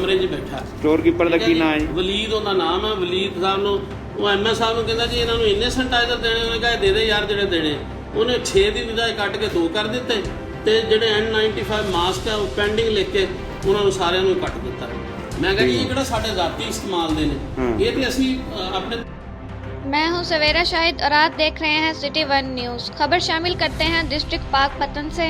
ਕਮਰੇ 'ਚ ਬੈਠਾ। ਸਟੋਰ ਕੀਪਰ ਦਾ ਕੀ ਨਾਮ ਹੈ ਜੀ? ਵਲੀਦ ਉਹਦਾ ਨਾਮ ਹੈ। ਵਲੀਦ ਸਾਹਿਬ ਨੂੰ ਉਹ ਐਮਐਸ ਸਾਹਿਬ ਨੂੰ ਕਹਿੰਦਾ ਜੀ ਇਹਨਾਂ ਨੂੰ ਇੰਨੇ ਸੈਨੀਟਾਈਜ਼ਰ ਦੇਣੇ, ਉਹਨੇ ਕਿਹਾ ਦੇ ਦੇ ਯਾਰ ਜਿਹੜੇ ਦੇਣੇ। ਉਹਨੇ 6 ਦੀ ਬਜਾਏ ਕੱਟ ਕੇ 2 ਕਰ ਦਿੱਤੇ ਤੇ ਜਿਹੜੇ N95 ਮਾਸਕ ਹੈ ਉਹ ਪੈਂਡਿੰਗ ਲਿਖ ਕੇ ਉਹਨਾਂ ਨੂੰ ਸਾਰਿਆਂ ਨੂੰ ਕੱਟ ਦਿੱਤਾ। ਮੈਂ ਕਿਹਾ ਜੀ ਇਹ ਕਿਹੜਾ ਸਾਡੇ ਜ਼ਾਤੀ ਇਸਤੇਮਾਲ ਦੇ ਨੇ, ਇਹ ਤੇ ਅਸੀਂ ਆਪਣੇ। मैं हूं सवेरा शाहिद और आप देख रहे हैं सिटी वन न्यूज़। खबर शामिल करते हैं डिस्ट्रिक्ट पाकपतन से।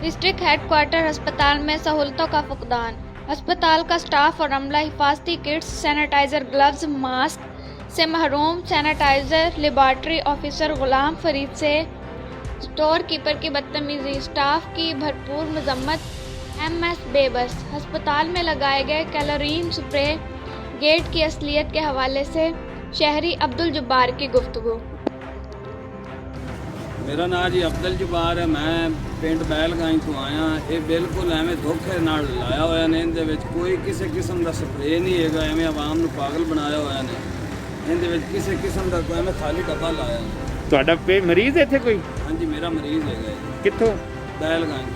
डिस्ट्रिक्ट हेडक्वार्टर अस्पताल में सहूलतों का फुकदान। अस्पताल का स्टाफ और अमला हिफाजती किट्स, सैनिटाइज़र, ग्लव्स, मास्क से महरूम। Sanitiser laboratory officer Ghulam Farid से स्टोर कीपर की बदतमीज़ी, स्टाफ की भरपूर मजम्मत, MS बेबस। अस्पताल में लगाए गए कैलोरीन स्प्रे, गेट की असलियत के हवाले से शहरी अब्दुल जब्बार की गुफ्तगू। मेरा नाम जी अब्दुल जब्बार है। मैं पिंड बैलगाई तो आया। ये बिल्कुल एवं धोखे नाल लाया होया ने। इहदे विच कोई किसी किस्म का स्प्रे नहीं हैगा, एवं आवाम नूं पागल बनाया होया ने। इहदे विच किसी किस्म का कोई एवं खाली डब्बा लाया। ਤੁਹਾਡਾ ਮਰੀਜ਼ ਹੈ ਇੱਥੇ ਕੋਈ? हाँ जी मेरा मरीज़ हैगा। ਕਿੱਥੋਂ? बैलगाई।